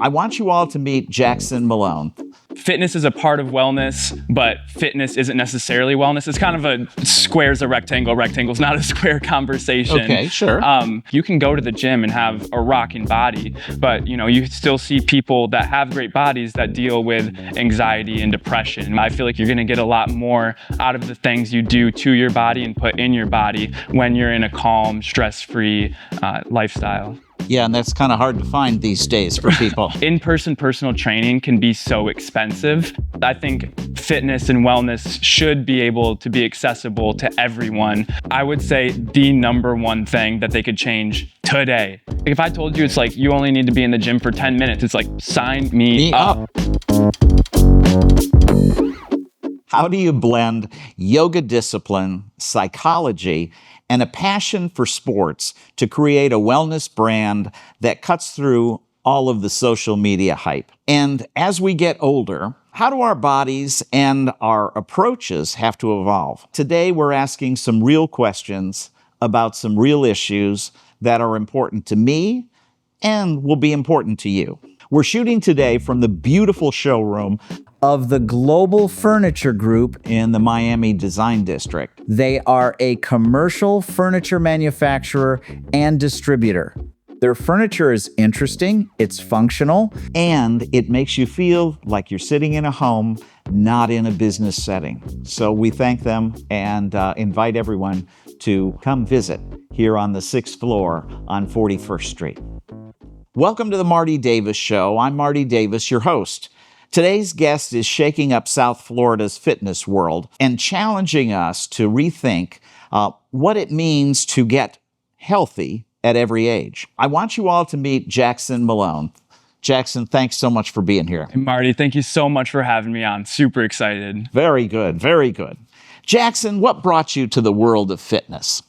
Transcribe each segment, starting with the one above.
I want you all to meet Jackson Malone. Fitness is a part of wellness, but fitness isn't necessarily wellness. It's kind of a square's a rectangle, rectangle's not a square conversation. Okay, sure. You can go to the gym and have a rocking body, but you still see people that have great bodies that deal with anxiety and depression. I feel like you're gonna get a lot more out of the things you do to your body and put in your body when you're in a calm, stress-free lifestyle. Yeah, and that's kind of hard to find these days for people. In-person personal training can be so expensive. I think fitness and wellness should be able to be accessible to everyone. I would say the number one thing that they could change today. If I told you it's like you only need to be in the gym for 10 minutes, it's like sign me up. How do you blend yoga discipline, psychology, and a passion for sports to create a wellness brand that cuts through all of the social media hype? And as we get older, how do our bodies and our approaches have to evolve? Today, we're asking some real questions about some real issues that are important to me and will be important to you. We're shooting today from the beautiful showroom of the Global Furniture Group in the Miami Design District. They are a commercial furniture manufacturer and distributor. Their furniture is interesting, it's functional, and it makes you feel like you're sitting in a home, not in a business setting. So we thank them and invite everyone to come visit here on the 6th floor on 41st Street. Welcome to the Marty Davis Show. I'm Marty Davis, your host. Today's guest is shaking up South Florida's fitness world and challenging us to rethink what it means to get healthy at every age. I want you all to meet Jackson Malone. Jackson, thanks so much for being here. Hey, Marty, thank you so much for having me on. Super excited. Very good, very good. Jackson, what brought you to the world of fitness?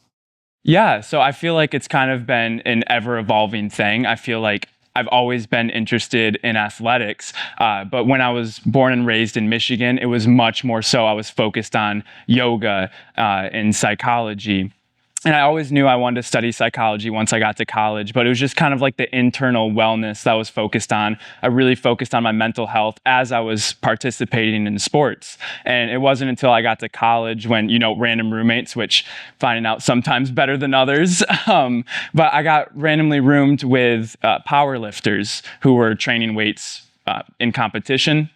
Yeah, so I feel like it's kind of been an ever-evolving thing. I feel like I've always been interested in athletics, but when I was born and raised in Michigan, it was much more so I was focused on yoga and psychology. And I always knew I wanted to study psychology once I got to college, but it was just kind of like the internal wellness that I was focused on. I really focused on my mental health as I was participating in sports. And it wasn't until I got to college when, random roommates, which finding out sometimes better than others. But I got randomly roomed with powerlifters who were training weights in competition.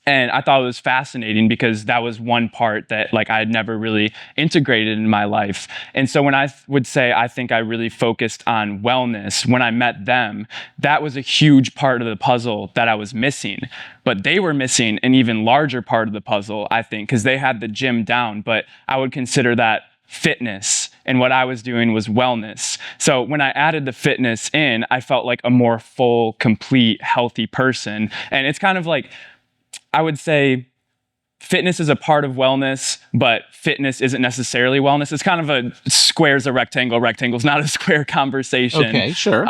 And I thought it was fascinating because that was one part that I had never really integrated in my life. And so when I would say I think I really focused on wellness, when I met them, that was a huge part of the puzzle that I was missing. But they were missing an even larger part of the puzzle, I think, because they had the gym down, but I would consider that fitness, and what I was doing was wellness. So when I added the fitness in, I felt like a more full, complete, healthy person. And it's kind of like, I would say fitness is a part of wellness, but fitness isn't necessarily wellness. It's kind of a square's a rectangle, rectangle's not a square conversation. Okay, sure.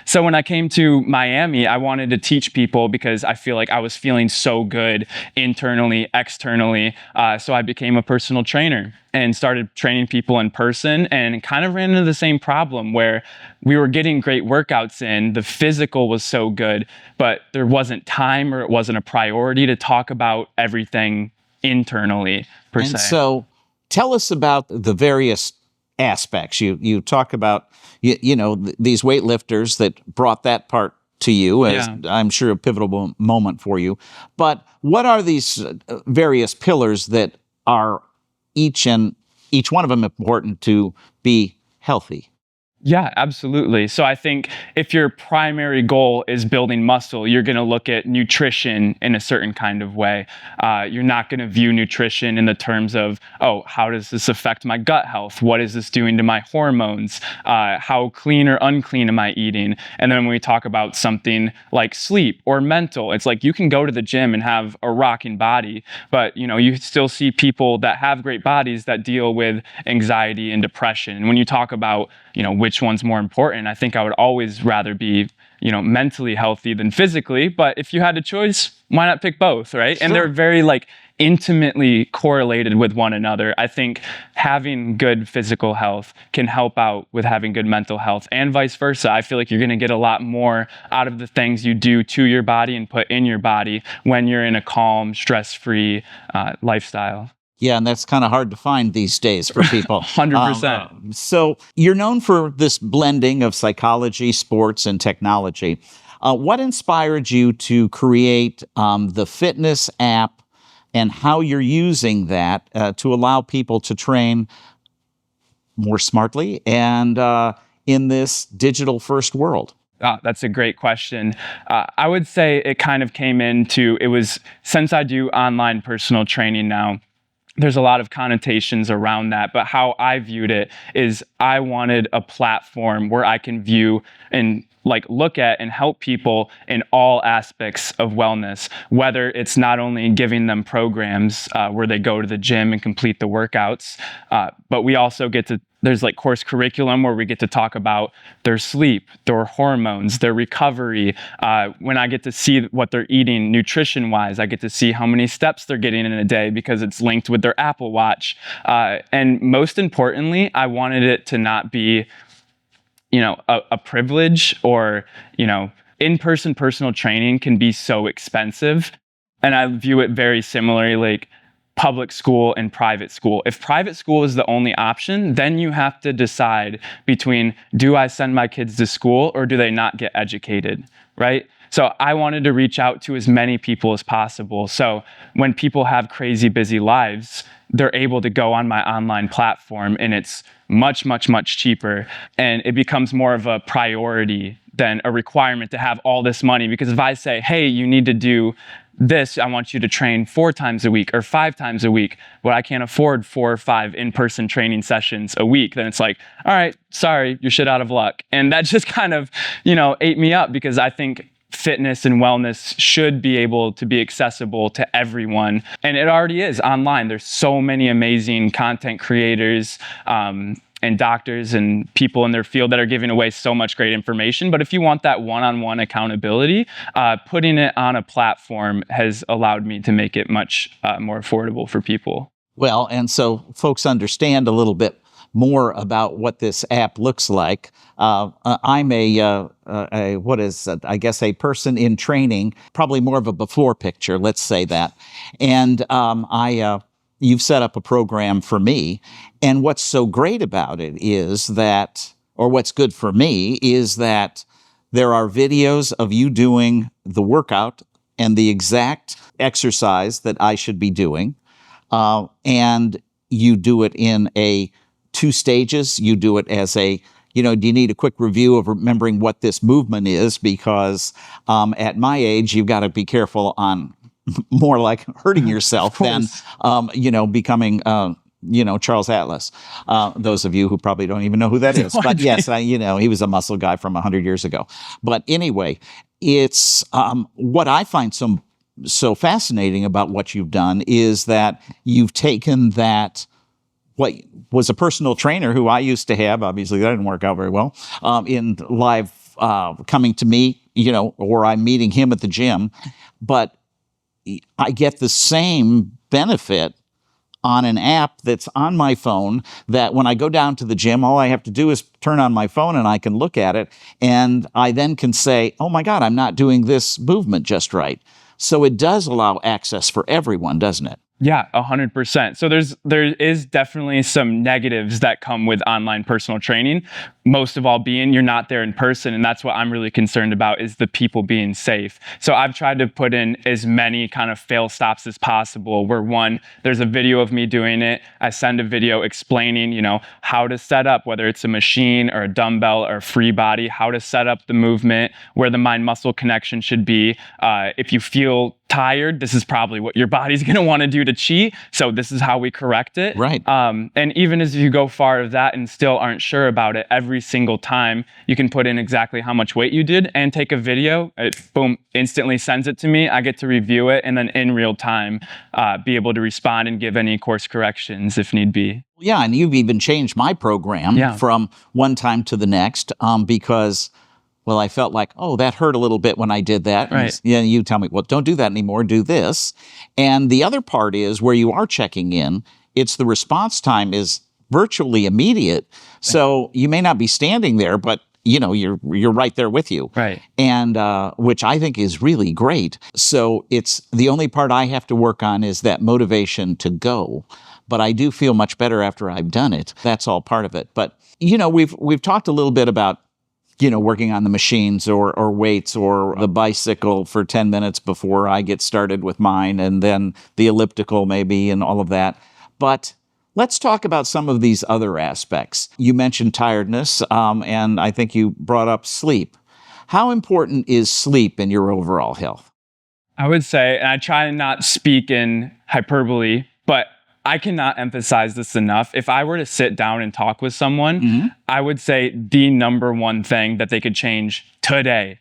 So when I came to Miami, I wanted to teach people because I feel like I was feeling so good internally, externally. So I became a personal trainer and started training people in person, and kind of ran into the same problem where we were getting great workouts in, the physical was so good, but there wasn't time or it wasn't a priority to talk about everything internally, per se. And so tell us about the various aspects. You talk about, these weightlifters that brought that part to you as, I'm sure, a pivotal moment for you. But what are these various pillars that are each one of them important to be healthy? Yeah, absolutely. So I think if your primary goal is building muscle, you're going to look at nutrition in a certain kind of way. You're not going to view nutrition in the terms of, how does this affect my gut health? What is this doing to my hormones? How clean or unclean am I eating? And then when we talk about something like sleep or mental, it's like you can go to the gym and have a rocking body, but you still see people that have great bodies that deal with anxiety and depression. And when you talk about, which one's more important, I think I would always rather be, mentally healthy than physically. But if you had a choice, why not pick both, right? Sure. And they're very intimately correlated with one another. I think having good physical health can help out with having good mental health, and vice versa. I feel like you're going to get a lot more out of the things you do to your body and put in your body when you're in a calm, stress-free lifestyle. Yeah, and that's kind of hard to find these days for people. 100%. So you're known for this blending of psychology, sports, and technology. What inspired you to create the fitness app, and how you're using that to allow people to train more smartly and in this digital-first world? That's a great question. I would say it kind of came into, since I do online personal training now, there's a lot of connotations around that, but how I viewed it is I wanted a platform where I can view and look at and help people in all aspects of wellness, whether it's not only giving them programs where they go to the gym and complete the workouts, but we also there's course curriculum where we get to talk about their sleep, their hormones, their recovery. When I get to see what they're eating nutrition-wise, I get to see how many steps they're getting in a day because it's linked with their Apple Watch. And most importantly, I wanted it to not be a privilege, or, in-person personal training can be so expensive. And I view it very similarly, public school and private school. If private school is the only option, then you have to decide between, do I send my kids to school or do they not get educated, right? So I wanted to reach out to as many people as possible. So when people have crazy busy lives, they're able to go on my online platform, and it's much, much, much cheaper. And it becomes more of a priority than a requirement to have all this money. Because if I say, hey, you need to do this, I want you to train 4 times a week or 5 times a week, but I can't afford 4 or 5 in-person training sessions a week, then it's all right, sorry, you're shit out of luck. And that just kind of, ate me up, because I think fitness and wellness should be able to be accessible to everyone. And it already is online. There's so many amazing content creators and doctors and people in their field that are giving away so much great information. But if you want that one-on-one accountability, putting it on a platform has allowed me to make it much more affordable for people. Well, and so folks understand a little bit more about what this app looks like. I'm a person in training, probably more of a before picture, let's say that. And you've set up a program for me. And what's so great about it is that, or what's good for me, is that there are videos of you doing the workout and the exact exercise that I should be doing. And you do it in 2 stages. You do it as do you need a quick review of remembering what this movement is? Because at my age, you've got to be careful on more like hurting yourself than, becoming, Charles Atlas. Those of you who probably don't even know who that is. But yes, he was a muscle guy from 100 years ago. But anyway, it's what I find so fascinating about what you've done is that you've taken that, what was a personal trainer who I used to have, obviously that didn't work out very well, in live coming to me, or I'm meeting him at the gym, but I get the same benefit on an app that's on my phone, that when I go down to the gym, all I have to do is turn on my phone and I can look at it, and I then can say, oh my God, I'm not doing this movement just right. So it does allow access for everyone, doesn't it? Yeah, 100%. So there is definitely some negatives that come with online personal training. Most of all being you're not there in person, and that's what I'm really concerned about, is the people being safe. So I've tried to put in as many kind of fail stops as possible, where one, there's a video of me doing it. I send a video explaining, how to set up, whether it's a machine or a dumbbell or a free body, how to set up the movement, where the mind-muscle connection should be. If you feel tired, this is probably what your body's going to want to do to cheat. So this is how we correct it. Right. And even as you go far of that and still aren't sure about it, every single time you can put in exactly how much weight you did and take a video. It, boom, instantly sends it to me. I get to review it and then in real time be able to respond and give any course corrections if need be. Yeah, and you've even changed my program from one time to the next because well, I felt like, oh, that hurt a little bit when I did that. Right. And you tell me, well, don't do that anymore. Do this. And the other part is where you are checking in, it's the response time is virtually immediate. So you may not be standing there, but you're right there with you. Right. And which I think is really great. So it's the only part I have to work on is that motivation to go. But I do feel much better after I've done it. That's all part of it. But we've talked a little bit about working on the machines or weights or the bicycle for 10 minutes before I get started with mine, and then the elliptical maybe and all of that. But let's talk about some of these other aspects. You mentioned tiredness, and I think you brought up sleep. How important is sleep in your overall health? I would say, and I try to not speak in hyperbole, but I cannot emphasize this enough. If I were to sit down and talk with someone, I would say the number one thing that they could change today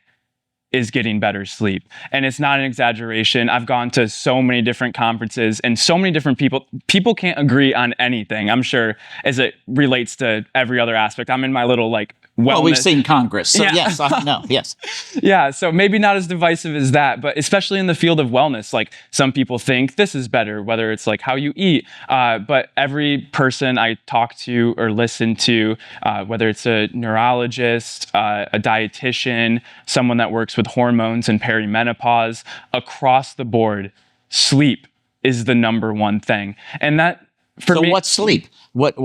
is getting better sleep. And it's not an exaggeration. I've gone to so many different conferences and so many different people. People can't agree on anything, I'm sure, as it relates to every other aspect. I'm in my little wellness. Well, we've seen Congress, so Yeah. yes, I know, yes. Yeah, so maybe not as divisive as that, but especially in the field of wellness, some people think this is better, whether it's how you eat. But every person I talk to or listen to, whether it's a neurologist, a dietitian, someone that works with hormones and perimenopause, across the board, sleep is the number one thing. And that, for me... So what's sleep? What?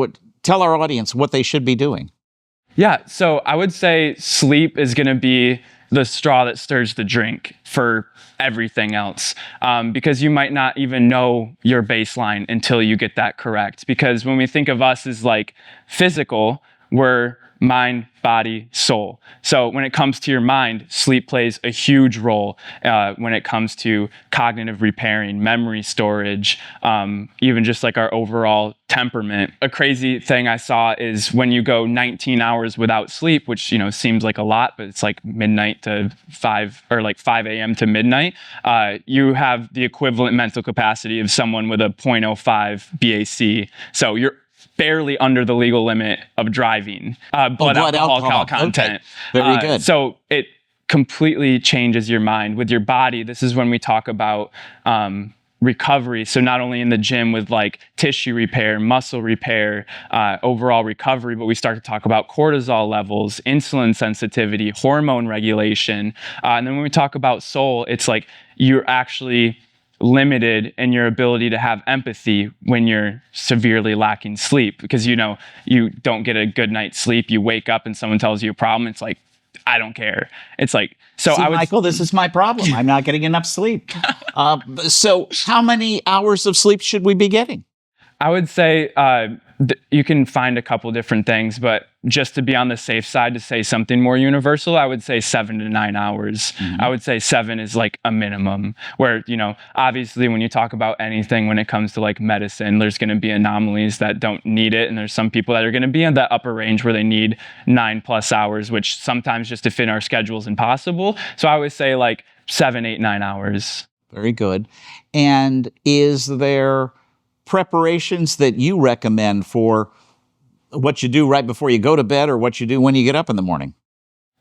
Tell our audience what they should be doing. Yeah, so I would say sleep is going to be the straw that stirs the drink for everything else, because you might not even know your baseline until you get that correct. Because when we think of us as physical, we're mind, body, soul. So when it comes to your mind, sleep plays a huge role when it comes to cognitive repairing, memory storage, even just our overall temperament. A crazy thing I saw is when you go 19 hours without sleep, which seems like a lot, but it's midnight to 5 or 5 a.m. to midnight, you have the equivalent mental capacity of someone with a 0.05 BAC. So you're barely under the legal limit of driving, blood alcohol content. Okay. Very good. So it completely changes your mind. With your body, this is when we talk about recovery. So not only in the gym with tissue repair, muscle repair, overall recovery, but we start to talk about cortisol levels, insulin sensitivity, hormone regulation. And then when we talk about soul, it's you're actually limited in your ability to have empathy when you're severely lacking sleep, because you don't get a good night's sleep, you wake up and someone tells you a problem, it's I don't care. It's so See, Michael, this is my problem. I'm not getting enough sleep. So how many hours of sleep should we be getting? I would say you can find a couple different things, but just to be on the safe side, to say something more universal, I would say 7 to 9 hours. I would say 7 is a minimum, where, obviously when you talk about anything, when it comes to medicine, there's going to be anomalies that don't need it. And there's some people that are going to be in that upper range where they need 9+ hours, which sometimes just to fit our schedule is impossible. So I always say 7, 8, 9 hours. Very good. And is there preparations that you recommend for what you do right before you go to bed or what you do when you get up in the morning?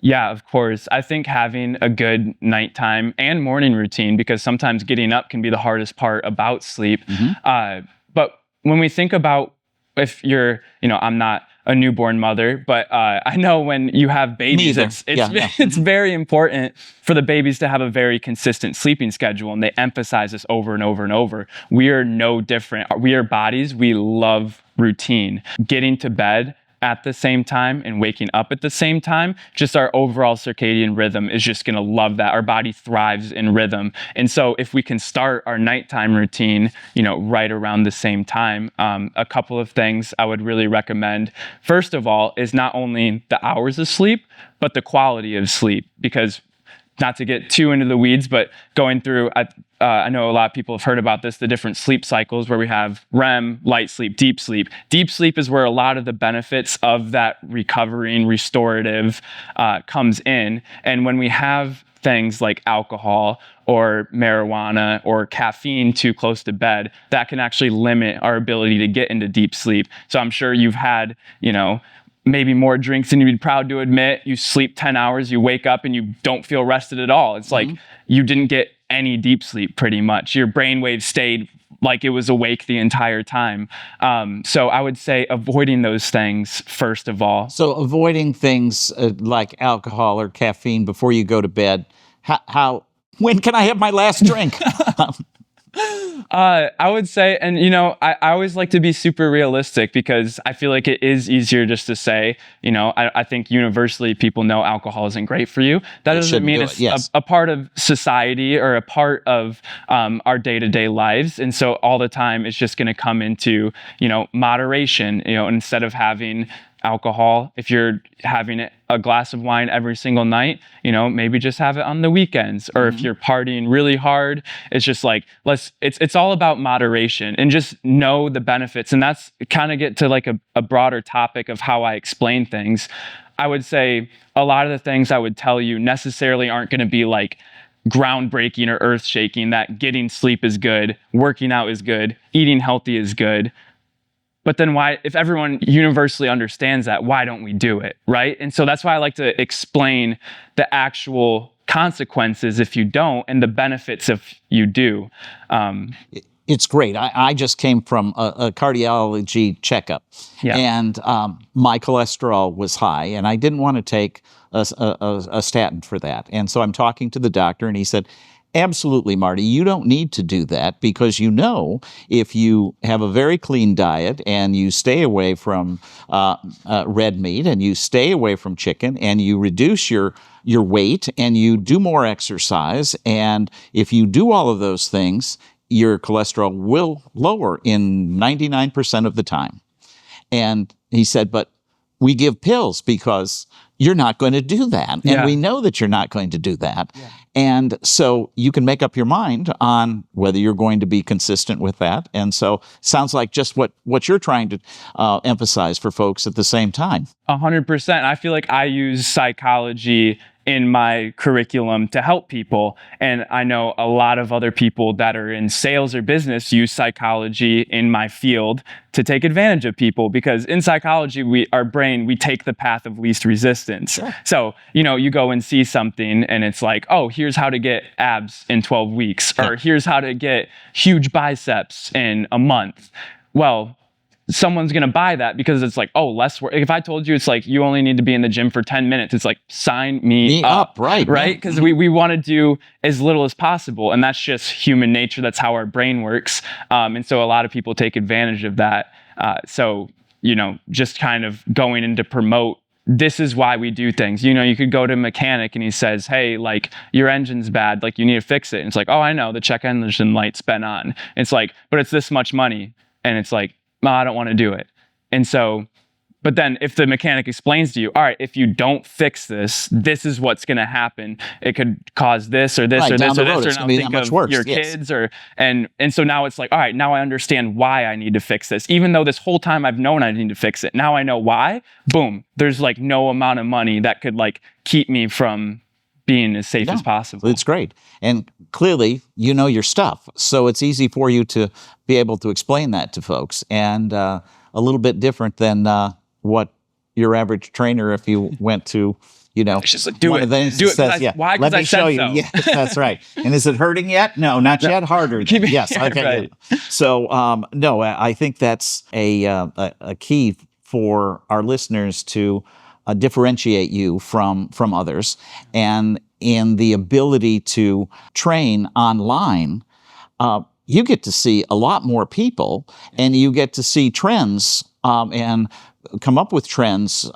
Yeah, of course. I think having a good nighttime and morning routine, because sometimes getting up can be the hardest part about sleep. But when we think about, if you're, I'm not a newborn mother, but I know when you have babies, it's very important for the babies to have a very consistent sleeping schedule, and they emphasize this over and over and over. We are no different. We are bodies. We love routine. Getting to bed at the same time and waking up at the same time, just our overall circadian rhythm is just going to love that. Our body thrives in rhythm. And so if we can start our nighttime routine, right around the same time, a couple of things I would really recommend, first of all, is not only the hours of sleep, but the quality of sleep. Because, not to get too into the weeds, but going through, I know a lot of people have heard about this, the different sleep cycles where we have REM, light sleep, deep sleep. Deep sleep is where a lot of the benefits of that recovering, restorative comes in. And when we have things like alcohol or marijuana or caffeine too close to bed, that can actually limit our ability to get into deep sleep. So I'm sure you've had, maybe more drinks than you'd be proud to admit. You sleep 10 hours, you wake up and you don't feel rested at all. It's like you didn't get any deep sleep pretty much. Your brainwave stayed like it was awake the entire time. So I would say avoiding those things first of all. So avoiding things like alcohol or caffeine before you go to bed. When can I have my last drink? I would say, and I always like to be super realistic because I feel like it is easier just to say, I think universally people know alcohol isn't great for you. That doesn't mean it's a part of society or a part of our day-to-day lives. And so all the time it's just going to come into, moderation, instead of having alcohol, if you're having a glass of wine every single night, maybe just have it on the weekends. Or if you're partying really hard, it's just like, it's all about moderation and just know the benefits. And that's kind of get to like a broader topic of how I explain things. I would say a lot of the things I would tell you necessarily aren't going to be like groundbreaking or earth shaking, that getting sleep is good, working out is good, eating healthy is good. But then why, if everyone universally understands that, why don't we do it, right? And so that's why I like to explain the actual consequences if you don't and the benefits if you do. It's great. I just came from a cardiology checkup, and my cholesterol was high, and I didn't want to take a statin for that. And so I'm talking to the doctor, and he said, absolutely, Marty, you don't need to do that because if you have a very clean diet and you stay away from red meat and you stay away from chicken and you reduce your weight and you do more exercise, and if you do all of those things, your cholesterol will lower in 99% of the time. And he said, but we give pills because you're not going to do that. And we know that you're not going to do that. Yeah. And so you can make up your mind on whether you're going to be consistent with that. And so sounds like just what you're trying to emphasize for folks at the same time. 100%. I feel like I use psychology in my curriculum to help people. And I know a lot of other people that are in sales or business use psychology in my field to take advantage of people, because in psychology, our brain, we take the path of least resistance. Sure. So, you go and see something and it's like, oh, here's how to get abs in 12 weeks, or here's how to get huge biceps in a month. Well, someone's going to buy that because it's like, oh, less work. If I told you it's like, you only need to be in the gym for 10 minutes, it's like, sign me up. Right? Because we want to do as little as possible. And that's just human nature. That's how our brain works. And so a lot of people take advantage of that. So, just kind of going in to promote, this is why we do things. You could go to a mechanic and he says, hey, like, your engine's bad, like, you need to fix it. And it's like, oh, I know, the check engine light's been on. And it's like, but it's this much money. And it's like, no, I don't want to do it. And so, but then if the mechanic explains to you, all right, if you don't fix this, this is what's going to happen. It could cause this or this or this or this, or now think of your kids and so now it's like, all right, now I understand why I need to fix this. Even though this whole time I've known I need to fix it. Now I know why. Boom. There's like no amount of money that could like keep me from being as safe as possible. It's great. And clearly, you know your stuff. So it's easy for you to be able to explain that to folks. And a little bit different than what your average trainer, if you went to, it's just like, do it. Says, why? Let me show you. So. Yes, that's right. And is it hurting yet? No, not yet. Harder. Yes. Okay. Right. So, no, I think that's a key for our listeners to differentiate you from others, and in the ability to train online, you get to see a lot more people, and you get to see trends and come up with trends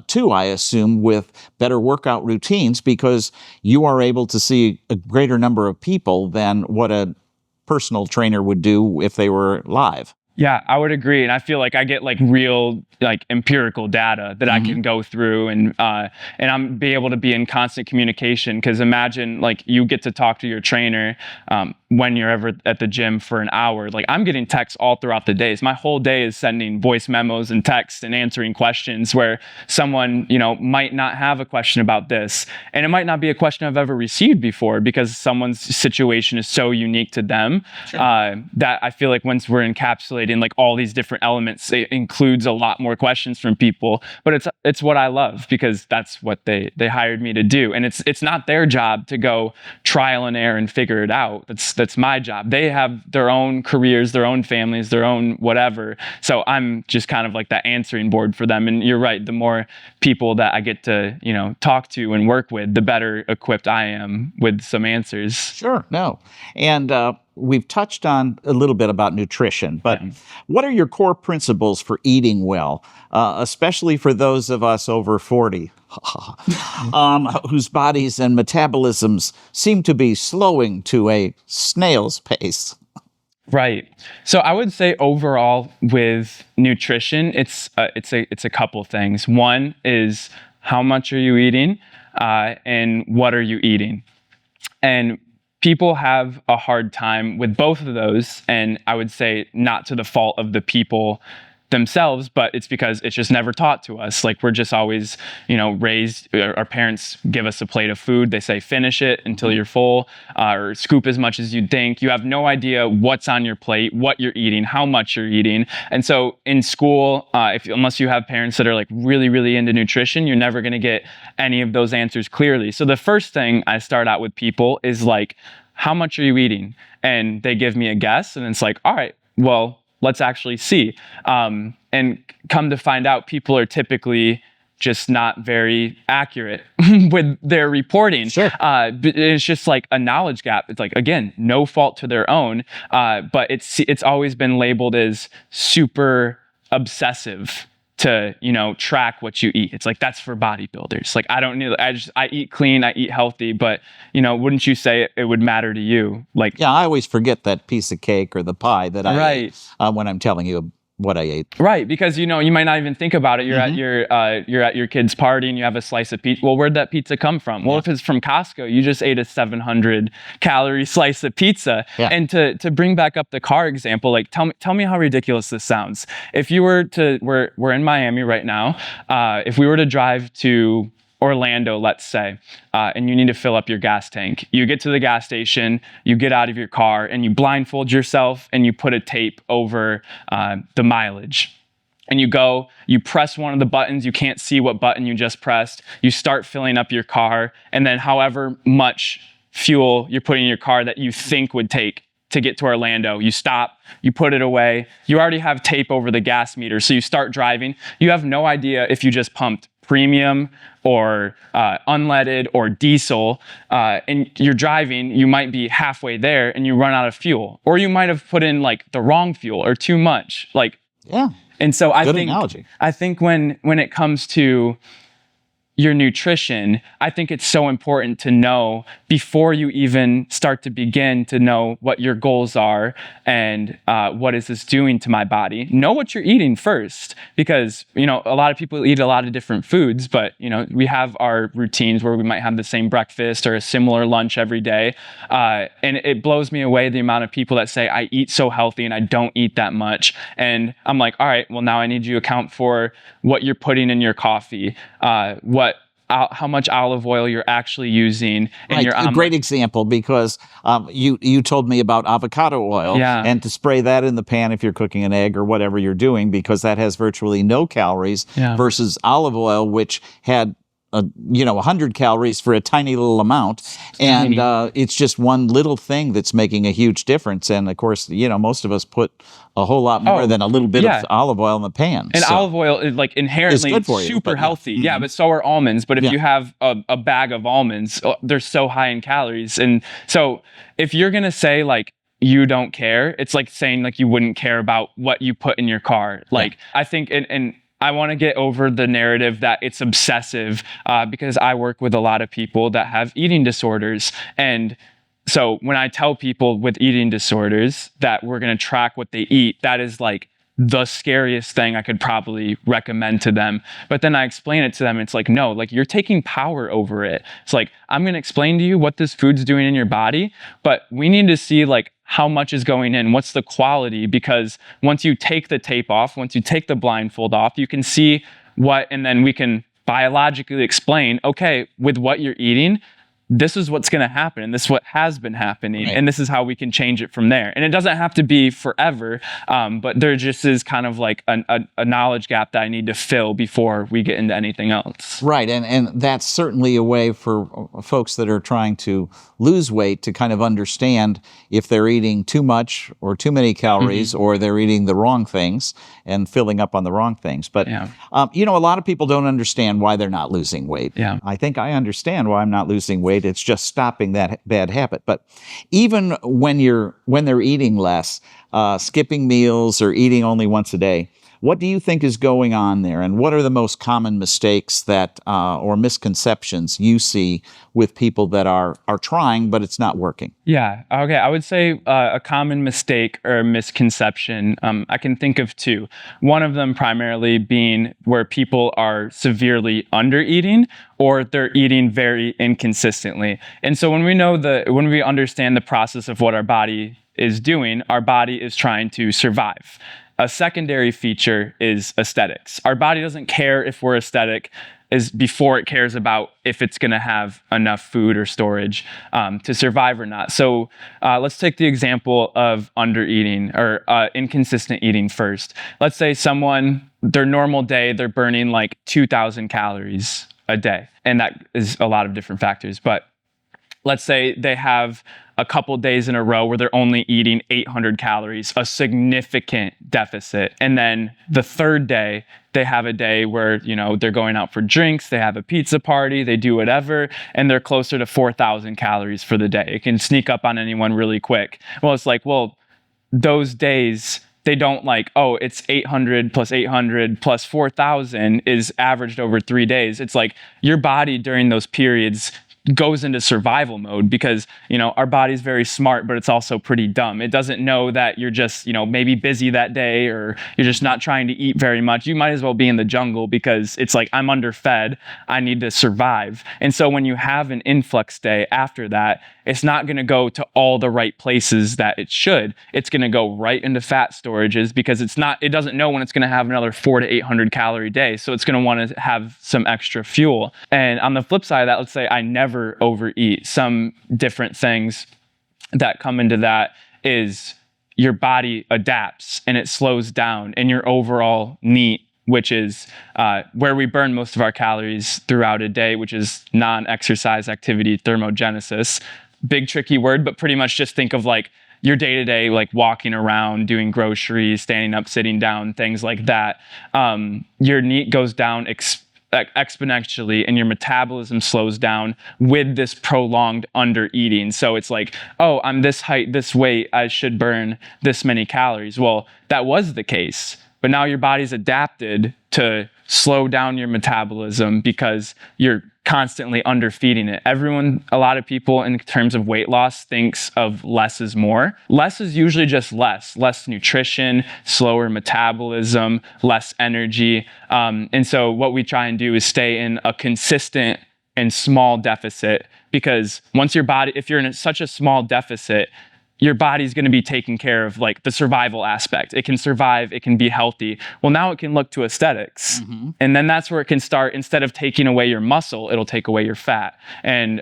too, I assume, with better workout routines, because you are able to see a greater number of people than what a personal trainer would do if they were live. Yeah, I would agree. And I feel like I get like real, like empirical data that I can go through and I'm be able to be in constant communication. Because imagine like you get to talk to your trainer when you're ever at the gym for an hour. Like I'm getting texts all throughout the days. My whole day is sending voice memos and texts and answering questions where someone, might not have a question about this. And it might not be a question I've ever received before because someone's situation is so unique to them that I feel like once we're encapsulating evaluating like all these different elements. It includes a lot more questions from people, but it's what I love because that's what they hired me to do. And it's not their job to go trial and error and figure it out. That's my job. They have their own careers, their own families, their own whatever. So I'm just kind of like that answering board for them. And you're right, the more people that I get to, talk to and work with, the better equipped I am with some answers. Sure. No. And we've touched on a little bit about nutrition, but what are your core principles for eating well, especially for those of us over 40, whose bodies and metabolisms seem to be slowing to a snail's pace? Right. So I would say overall with nutrition, it's a couple things. One is how much are you eating, and what are you eating? And people have a hard time with both of those. And I would say not to the fault of the people themselves, but it's because it's just never taught to us. Like we're just always, raised, our parents give us a plate of food. They say, finish it until you're full, or scoop as much as you'd think. You have no idea what's on your plate, what you're eating, how much you're eating. And so in school, unless you have parents that are like really, really into nutrition, you're never going to get any of those answers clearly. So the first thing I start out with people is like, how much are you eating? And they give me a guess, and it's like, all right, well, let's actually see. And come to find out, people are typically just not very accurate with their reporting. Sure. But it's just like a knowledge gap. It's like, again, no fault to their own, but it's always been labeled as super obsessive to, track what you eat. It's like, that's for bodybuilders. Like, I don't need, I eat clean, I eat healthy, but, wouldn't you say it would matter to you? Like, yeah, I always forget that piece of cake or the pie that I ate when I'm telling you what I ate. Right, because you might not even think about it. You're at your kid's party and you have a slice of pizza. Well, where'd that pizza come from? Well, if it's from Costco, you just ate a 700 calorie slice of pizza. Yeah. And to bring back up the car example, like tell me how ridiculous this sounds. If you were to, we're in Miami right now. If we were to drive to Orlando, let's say, and you need to fill up your gas tank. You get to the gas station, you get out of your car, and you blindfold yourself, and you put a tape over the mileage. And you go, you press one of the buttons, you can't see what button you just pressed, you start filling up your car, and then however much fuel you're putting in your car that you think would take to get to Orlando, you stop, you put it away, you already have tape over the gas meter, so you start driving. You have no idea if you just pumped premium or unleaded or diesel, and you're driving, you might be halfway there and you run out of fuel, or you might have put in like the wrong fuel or too much. Like, yeah. And so Good analogy. I think when it comes to your nutrition, I think it's so important to know before you even start to begin to know what your goals are and what is this doing to my body. Know what you're eating first, because a lot of people eat a lot of different foods, but we have our routines where we might have the same breakfast or a similar lunch every day, and it blows me away the amount of people that say, I eat so healthy and I don't eat that much. And I'm like, all right, well, now I need you to account for what you're putting in your coffee, how much olive oil you're actually using in right. your omelet. A great example, because you told me about avocado oil, and to spray that in the pan if you're cooking an egg or whatever you're doing, because that has virtually no calories, versus olive oil, which had 100 calories for a tiny little amount. And it's just one little thing that's making a huge difference. And of course, most of us put a whole lot more than a little bit of olive oil in the pan. And olive oil is like inherently super healthy. Yeah, but so are almonds. But if you have a bag of almonds, they're so high in calories. And so if you're going to say like, you don't care, it's like saying like you wouldn't care about what you put in your car. Like, I think, and I want to get over the narrative that it's obsessive, because I work with a lot of people that have eating disorders. And so when I tell people with eating disorders that we're going to track what they eat, that is like the scariest thing I could probably recommend to them. But then I explain it to them. It's like, no, like you're taking power over it. It's like, I'm going to explain to you what this food's doing in your body, but we need to see like how much is going in, what's the quality, because once you take the tape off, once you take the blindfold off, you can see what, and then we can biologically explain, okay, with what you're eating, this is what's going to happen, and this is what has been happening, Right. and this is how we can change it from there. And it doesn't have to be forever, but there just is kind of like a knowledge gap that I need to fill before we get into anything else. Right, and that's certainly a way for folks that are trying to lose weight to kind of understand if they're eating too much or too many calories, or they're eating the wrong things and filling up on the wrong things. But you know, a lot of people don't understand why they're not losing weight. Yeah. I think I understand why I'm not losing weight. It's just stopping that bad habit. But even when they're eating less, skipping meals or eating only once a day, what do you think is going on there, and what are the most common mistakes that or misconceptions you see with people that are trying but it's not working? Yeah. Okay. I would say a common mistake or misconception, I can think of two. One of them primarily being where people are severely under eating, or they're eating very inconsistently. And so when we understand the process of what our body is doing, our body is trying to survive. A secondary feature is aesthetics. Our body doesn't care if we're aesthetic before it cares about if it's going to have enough food or storage to survive or not. So let's take the example of under eating or inconsistent eating first. Let's say their normal day, they're burning like 2,000 calories a day. And that is a lot of different factors. But let's say they have a couple days in a row where they're only eating 800 calories, a significant deficit. And then the third day, they have a day where, they're going out for drinks, they have a pizza party, they do whatever, and they're closer to 4,000 calories for the day. It can sneak up on anyone really quick. Well, it's like, those days, they don't it's 800 plus 4,000 is averaged over 3 days. It's like your body during those periods goes into survival mode because, our body's very smart, but it's also pretty dumb. It doesn't know that you're just, maybe busy that day, or you're just not trying to eat very much. You might as well be in the jungle because it's like, I'm underfed. I need to survive. And so when you have an influx day after that, it's not going to go to all the right places that it should. It's going to go right into fat storages because it doesn't know when it's going to have another 400 to 800 calorie day. So it's going to want to have some extra fuel. And on the flip side of that, let's say I never overeat. Some different things that come into that is your body adapts and it slows down, and your overall NEAT, which is where we burn most of our calories throughout a day, which is non-exercise activity thermogenesis. Big tricky word, but pretty much just think of like your day-to-day, like walking around, doing groceries, standing up, sitting down, things like that. Your NEAT goes down exponentially, and your metabolism slows down with this prolonged under eating. So it's like, I'm this height, this weight, I should burn this many calories. Well, that was the case, but now your body's adapted to slow down your metabolism because you're constantly underfeeding it. A lot of people in terms of weight loss thinks of less is more. Less is usually just less nutrition, slower metabolism, less energy. And so what we try and do is stay in a consistent and small deficit, because if you're in such a small deficit, your body's going to be taking care of like the survival aspect. It can survive, it can be healthy. Well, now it can look to aesthetics. Mm-hmm. And then that's where it can start. Instead of taking away your muscle, it'll take away your fat. And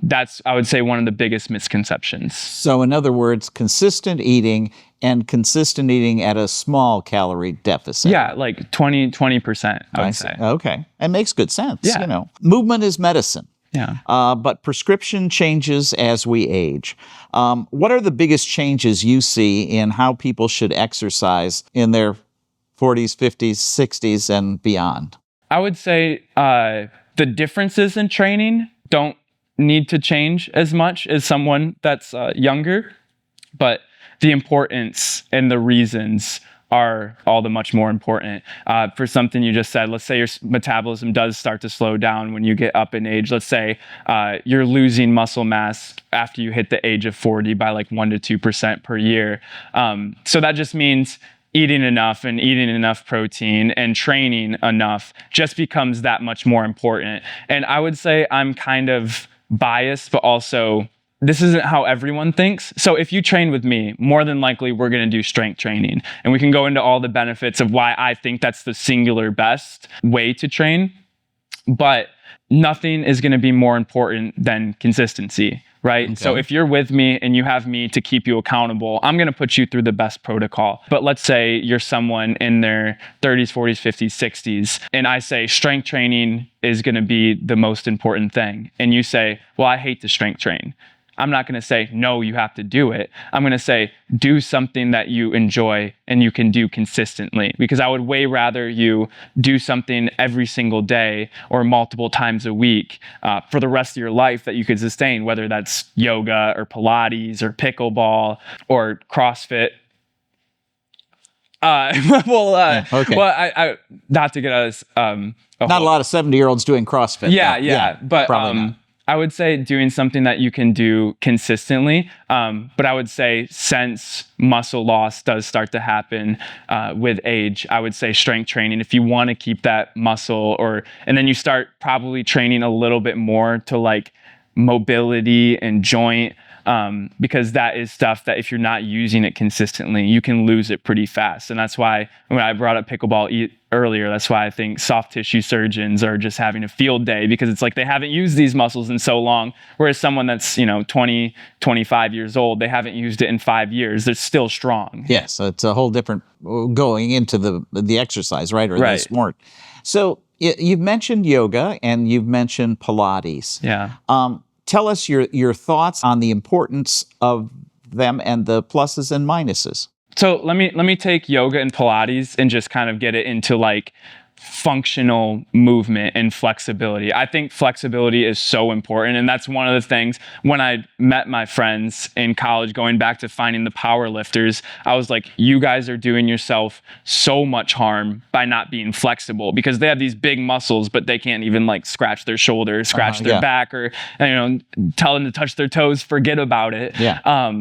that's, I would say, one of the biggest misconceptions. So in other words, consistent eating at a small calorie deficit. Yeah, like 20%, I would say. Okay. It makes good sense. Yeah. Movement is medicine. Yeah. But prescription changes as we age. What are the biggest changes you see in how people should exercise in their 40s, 50s, 60s, and beyond? I would say the differences in training don't need to change as much as someone that's younger, but the importance and the reasons are all the much more important. For something you just said, let's say your metabolism does start to slow down when you get up in age. Let's say you're losing muscle mass after you hit the age of 40 by like 1% to 2% per year. So that just means eating enough protein and training enough just becomes that much more important. And I would say I'm kind of biased, but also this isn't how everyone thinks. So if you train with me, more than likely we're going to do strength training, and we can go into all the benefits of why I think that's the singular best way to train. But nothing is going to be more important than consistency, right? Okay. So if you're with me and you have me to keep you accountable, I'm going to put you through the best protocol. But let's say you're someone in their 30s, 40s, 50s, 60s, and I say strength training is going to be the most important thing. And you say, well, I hate to strength train. I'm not going to say, no, you have to do it. I'm going to say, do something that you enjoy and you can do consistently. Because I would way rather you do something every single day or multiple times a week for the rest of your life that you could sustain, whether that's yoga or Pilates or pickleball or CrossFit. Okay. Well, I not to get us. Not a lot of 70-year-olds doing CrossFit. Yeah. But probably not. I would say doing something that you can do consistently. But I would say since muscle loss does start to happen with age, I would say strength training. If you want to keep that muscle, and then you start probably training a little bit more to like mobility and joint. Because that is stuff that if you're not using it consistently, you can lose it pretty fast. And that's why when I brought up pickleball earlier, that's why I think soft tissue surgeons are just having a field day, because it's like they haven't used these muscles in so long. Whereas someone that's, 20, 25 years old, they haven't used it in 5 years. They're still strong. Yes, it's a whole different going into the exercise, right? Or the sport. So you've mentioned yoga and you've mentioned Pilates. Yeah. Tell us your thoughts on the importance of them and the pluses and minuses. So let me take yoga and Pilates and just kind of get it into like functional movement and flexibility. I think flexibility is so important. And that's one of the things when I met my friends in college, going back to finding the powerlifters, I was like, you guys are doing yourself so much harm by not being flexible, because they have these big muscles, but they can't even like scratch their shoulders, scratch their back, or, tell them to touch their toes, forget about it. Yeah.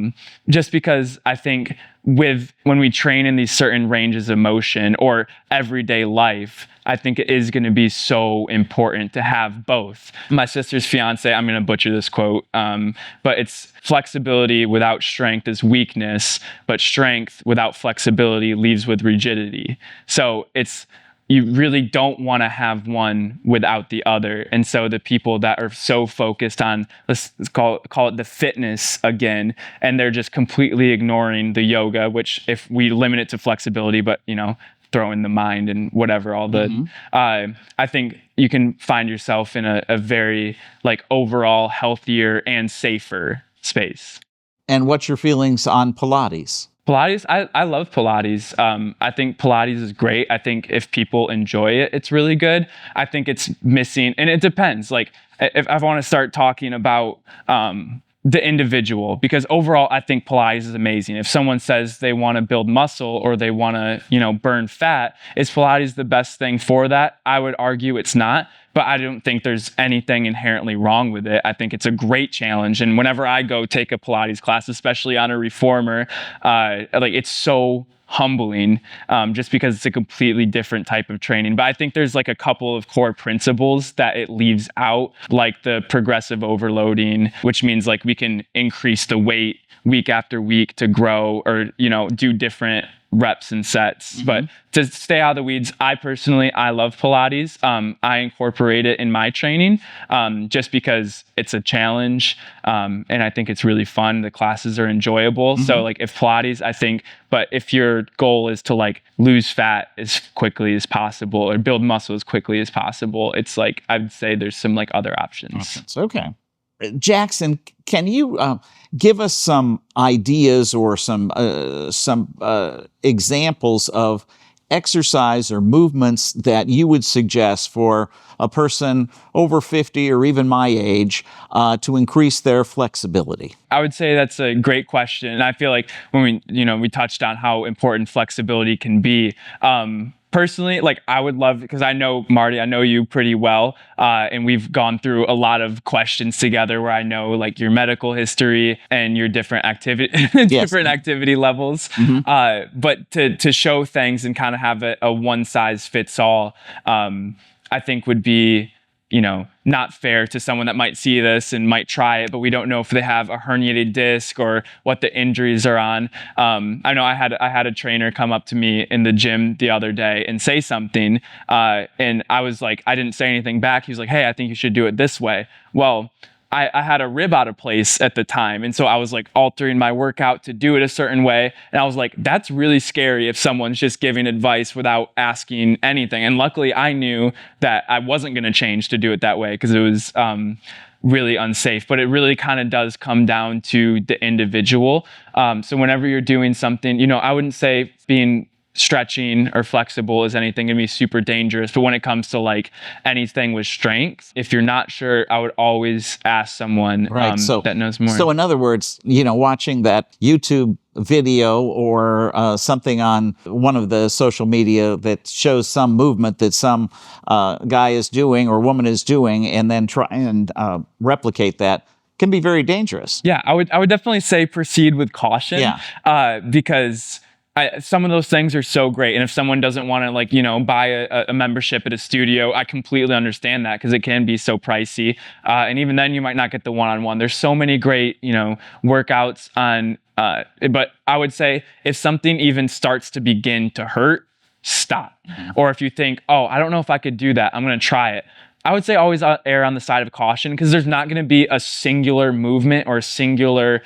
Just because I think when we train in these certain ranges of motion or everyday life, I think it is going to be so important to have both. My sister's fiance, I'm going to butcher this quote, but it's flexibility without strength is weakness, but strength without flexibility leaves with rigidity. So you really don't want to have one without the other. And so the people that are so focused on, let's call it the fitness again, and they're just completely ignoring the yoga, which if we limit it to flexibility, but throw in the mind and whatever, all the, I think you can find yourself in a very like overall healthier and safer space. And what's your feelings on Pilates? Pilates, I love Pilates. I think Pilates is great. I think if people enjoy it, it's really good. I think it's missing, and it depends. Like if I want to start talking about the individual, because overall, I think Pilates is amazing. If someone says they want to build muscle or they want to, burn fat, is Pilates the best thing for that? I would argue it's not. But I don't think there's anything inherently wrong with it. I think it's a great challenge. And whenever I go take a Pilates class, especially on a reformer, it's so humbling just because it's a completely different type of training. But I think there's like a couple of core principles that it leaves out, like the progressive overloading, which means like we can increase the weight week after week to grow or, do different reps and sets. But to stay out of the weeds, I love Pilates. I incorporate it in my training just because it's a challenge and I think it's really fun. The classes are enjoyable. So like if Pilates, I think, but if your goal is to like lose fat as quickly as possible or build muscle as quickly as possible, it's like, I'd say there's some like other options. Okay. Jackson, can you give us some ideas or some examples of exercise or movements that you would suggest for a person over 50 or even my age to increase their flexibility? I would say that's a great question. And I feel like when we touched on how important flexibility can be, personally, like I would love, because I know, Marty, I know you pretty well, and we've gone through a lot of questions together where I know like your medical history and your different activity levels. But to show things and kind of have a one size fits all, I think would be, not fair to someone that might see this and might try it, but we don't know if they have a herniated disc or what the injuries are on. I know I had a trainer come up to me in the gym the other day and say something, and I was like, I didn't say anything back. He was like, "Hey, I think you should do it this way." Well, I had a rib out of place at the time. And so I was like altering my workout to do it a certain way. And I was like, that's really scary if someone's just giving advice without asking anything. And luckily I knew that I wasn't going to change to do it that way because it was really unsafe. But it really kind of does come down to the individual. So whenever you're doing something, I wouldn't say being stretching or flexible is anything gonna be super dangerous. But when it comes to like anything with strength, if you're not sure, I would always ask someone that knows more. So in other words, watching that YouTube video or something on one of the social media that shows some movement that some guy is doing or woman is doing, and then try and replicate that can be very dangerous. Yeah, I would definitely say proceed with caution. Yeah. Because some of those things are so great. And if someone doesn't want to buy a membership at a studio, I completely understand that because it can be so pricey. And even then you might not get the one-on-one. There's so many great, workouts on, but I would say if something even starts to begin to hurt, stop. Mm-hmm. Or if you think, oh, I don't know if I could do that, I'm going to try it. I would say always err on the side of caution because there's not going to be a singular movement or a singular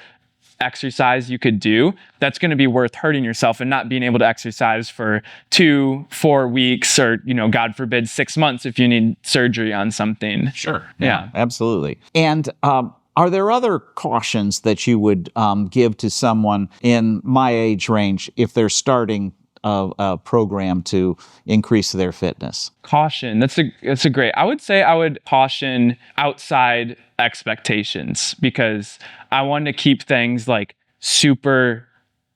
exercise you could do that's going to be worth hurting yourself and not being able to exercise for 2-4 weeks or God forbid 6 months if you need surgery on something. Sure. Yeah, absolutely. And are there other cautions that you would give to someone in my age range if they're starting a program to increase their fitness? Caution. That's a great. I would say I would caution outside expectations because I want to keep things like super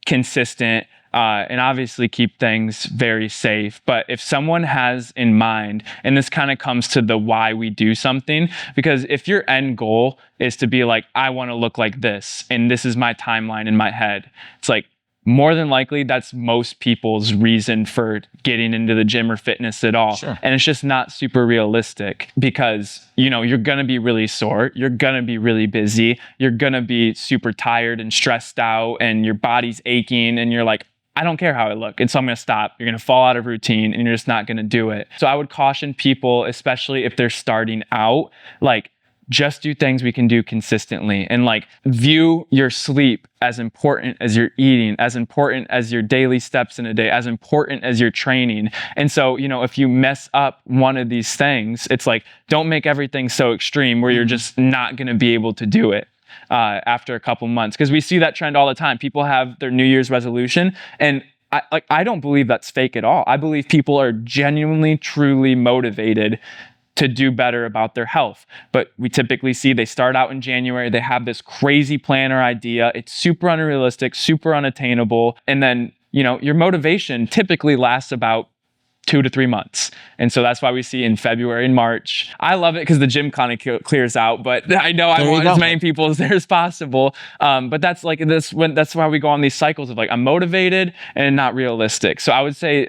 consistent and obviously keep things very safe. But if someone has in mind, and this kind of comes to the why we do something, because if your end goal is to be like, I want to look like this, and this is my timeline in my head, it's like, more than likely, that's most people's reason for getting into the gym or fitness at all. Sure. And it's just not super realistic because, you're going to be really sore. You're going to be really busy. You're going to be super tired and stressed out and your body's aching and you're like, I don't care how I look. And so I'm going to stop. You're going to fall out of routine and you're just not going to do it. So I would caution people, especially if they're starting out, like, just do things we can do consistently and like view your sleep as important as your eating, as important as your daily steps in a day, as important as your training. And so, if you mess up one of these things, it's like, don't make everything so extreme where you're just not going to be able to do it after a couple months. Because we see that trend all the time. People have their New Year's resolution and I don't believe that's fake at all. I believe people are genuinely, truly motivated to do better about their health. But we typically see they start out in January, they have this crazy plan or idea, it's super unrealistic, super unattainable, and then, your motivation typically lasts about 2 to 3 months. And so that's why we see in February and March. I love it because the gym kind of clears out, but I know I want as many people as there as possible. But that's like this that's why we go on these cycles of like, I'm motivated and not realistic. So I would say,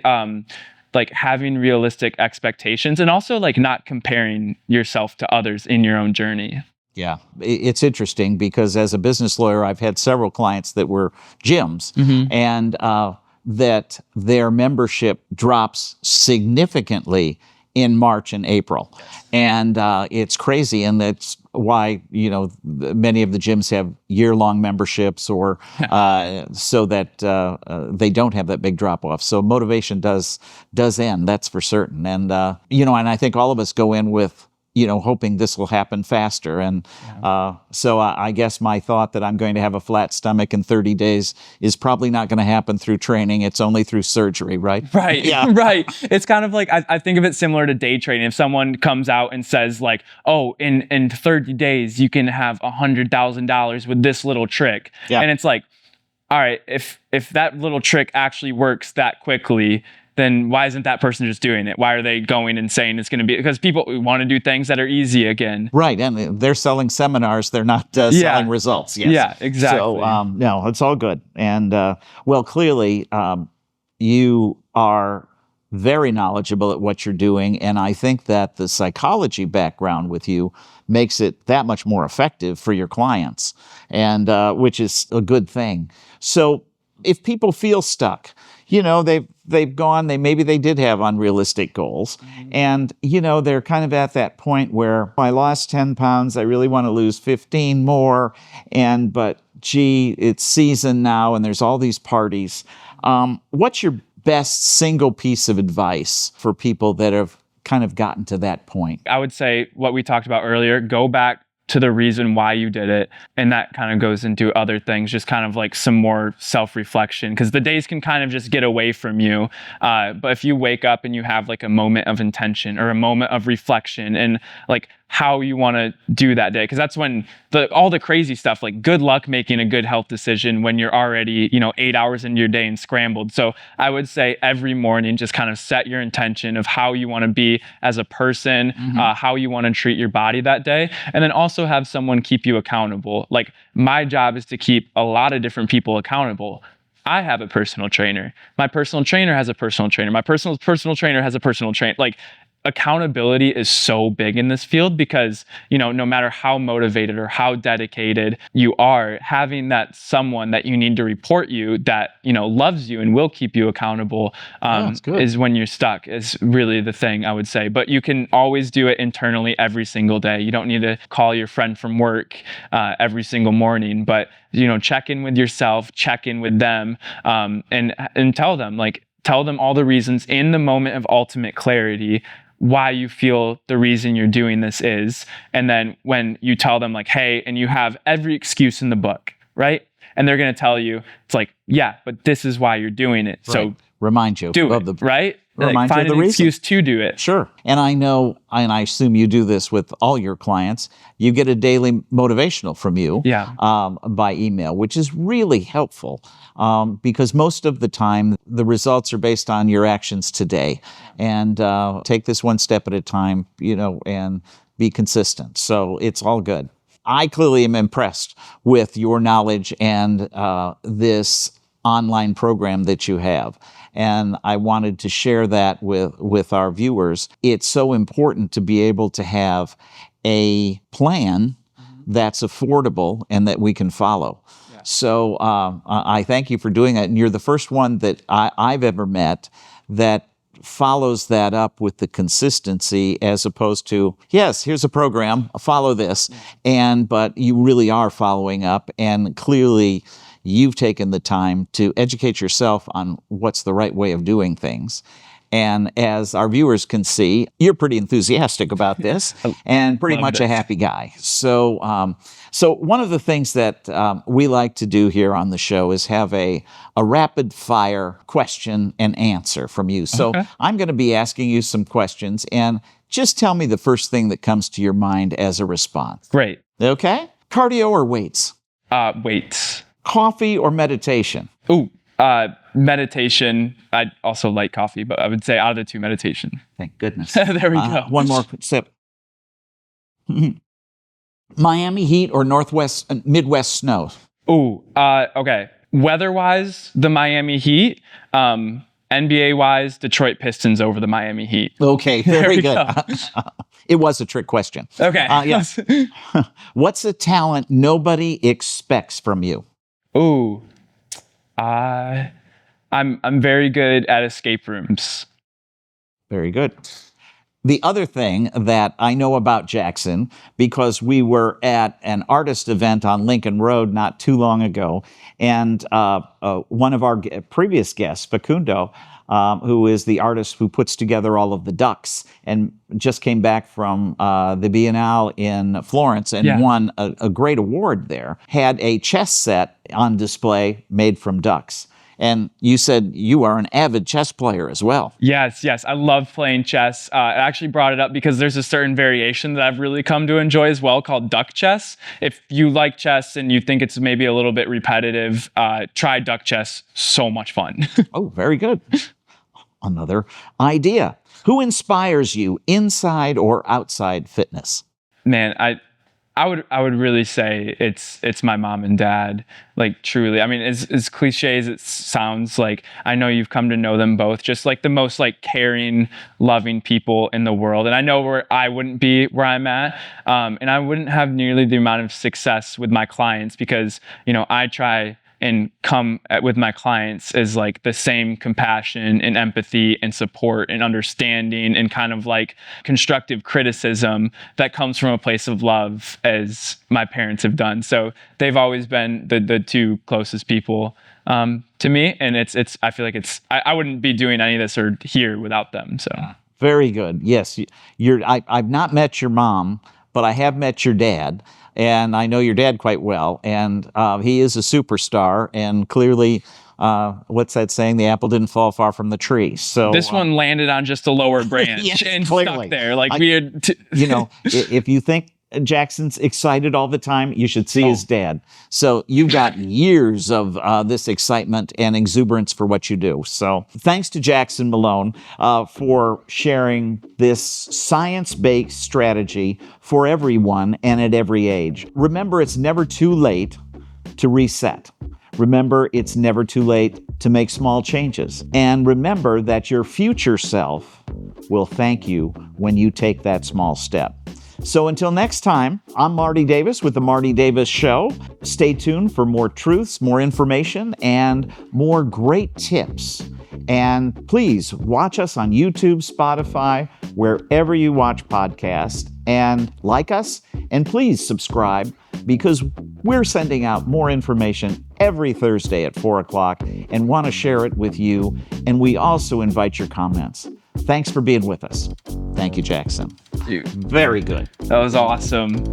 like having realistic expectations and also like not comparing yourself to others in your own journey. Yeah, it's interesting because as a business lawyer, I've had several clients that were gyms and that their membership drops significantly in March and April. And it's crazy, and that's why, many of the gyms have year-long memberships or so that they don't have that big drop-off. So motivation does end, that's for certain. And, and I think all of us go in with, hoping this will happen faster. And so I guess my thought that I'm going to have a flat stomach in 30 days is probably not going to happen through training. It's only through surgery, right? Right. Yeah. Right. It's kind of like, I think of it similar to day trading. If someone comes out and says like, oh, in 30 days, you can have $100,000 with this little trick. Yeah. And it's like, all right, if that little trick actually works that quickly, then why isn't that person just doing it? Why are they going and saying it's going to be? Because people want to do things that are easy again. Right, and they're selling seminars. They're not selling results. Yes. Yeah, exactly. So, no, it's all good. And, well, clearly, you are very knowledgeable at what you're doing, and I think that the psychology background with you makes it that much more effective for your clients, and which is a good thing. So if people feel stuck, they've gone, maybe they did have unrealistic goals, and they're kind of at that point where I lost 10 pounds, I really want to lose 15 more, but gee, it's season now and there's all these parties. What's your best single piece of advice for people that have kind of gotten to that point? I would say what we talked about earlier, go back to the reason why you did it. And that kind of goes into other things, just kind of like some more self-reflection, because the days can kind of just get away from you. But if you wake up and you have like a moment of intention or a moment of reflection and like how you want to do that day, because that's when all the crazy stuff, like good luck making a good health decision when you're already 8 hours into your day and scrambled. So I would say every morning just kind of set your intention of how you want to be as a person, how you want to treat your body that day, and then also have someone keep you accountable. Like my job is to keep a lot of different people accountable. I have a personal trainer. My personal trainer has a personal trainer. My personal trainer has a personal trainer. Like accountability is so big in this field because, no matter how motivated or how dedicated you are, having that someone that you need to report you that, loves you and will keep you accountable is when you're stuck is really the thing I would say. But you can always do it internally every single day. You don't need to call your friend from work every single morning, but, check in with yourself, check in with them, and tell them all the reasons in the moment of ultimate clarity why you feel the reason you're doing this is. And then when you tell them like, hey, and you have every excuse in the book, right? And they're going to tell you, it's like, yeah, but this is why you're doing it. Right. So remind you do it, right? Like find an excuse to do it. Sure. And I know, and I assume you do this with all your clients, you get a daily motivational from you by email, which is really helpful because most of the time the results are based on your actions today. And take this one step at a time, and be consistent. So it's all good. I clearly am impressed with your knowledge and this online program that you have. And I wanted to share that with our viewers. It's so important to be able to have a plan that's affordable and that we can follow. Yeah. So I thank you for doing that. And you're the first one that I've ever met that follows that up with the consistency as opposed to, yes, here's a program, follow this. But you really are following up, and clearly you've taken the time to educate yourself on what's the right way of doing things. And as our viewers can see, you're pretty enthusiastic about this and pretty much a happy guy. So so one of the things that we like to do here on the show is have a rapid fire question and answer from you. So I'm going to be asking you some questions, and just tell me the first thing that comes to your mind as a response. Great. Okay? Cardio or weights? Weights. Coffee or meditation? Ooh, meditation. I also like coffee, but I would say out of the two, meditation. Thank goodness. There we go. One more sip. Miami heat or Midwest snow? Ooh, okay. Weather-wise, the Miami Heat. NBA-wise, Detroit Pistons over the Miami Heat. Okay, very good. It was a trick question. Okay. Yes. What's a talent nobody expects from you? Ooh, I'm very good at escape rooms. Very good. The other thing that I know about Jackson, because we were at an artist event on Lincoln Road not too long ago, and one of our previous guests, Facundo, who is the artist who puts together all of the ducks and just came back from the Biennale in Florence and won a great award there, had a chess set on display made from ducks. And you said you are an avid chess player as well. Yes. I love playing chess. I actually brought it up because there's a certain variation that I've really come to enjoy as well called duck chess. If you like chess and you think it's maybe a little bit repetitive, try duck chess. So much fun. Oh, very good. Another idea. Who inspires you, inside or outside fitness? Man, I would really say it's my mom and dad, like truly. I mean, as cliche as it sounds, like I know you've come to know them both, just like the most like caring, loving people in the world. And I know where I wouldn't be where I'm at, and I wouldn't have nearly the amount of success with my clients because, you know, I try and come with my clients is like the same compassion and empathy and support and understanding and kind of like constructive criticism that comes from a place of love as my parents have done. So they've always been the two closest people to me. And I feel like I wouldn't be doing any of this or here without them. So Very good. Yes, I've not met your mom, but I have met your dad. And I know your dad quite well, and he is a superstar, and clearly, what's that saying? The apple didn't fall far from the tree. So this one landed on just a lower branch yes, and clearly. stuck there. Like we had, you know, if you think Jackson's excited all the time, you should see his dad. So you've got years of this excitement and exuberance for what you do. So thanks to Jackson Malone for sharing this science-based strategy for everyone and at every age. Remember, it's never too late to reset. Remember, it's never too late to make small changes. And remember that your future self will thank you when you take that small step. So until next time, I'm Marty Davis with The Marty Davis Show. Stay tuned for more truths, more information, and more great tips. And please watch us on YouTube, Spotify, wherever you watch podcasts, and like us, and please subscribe because we're sending out more information every Thursday at 4 o'clock and want to share it with you. And we also invite your comments. Thanks for being with us. Thank you, Jackson. Dude, Very good. that was awesome.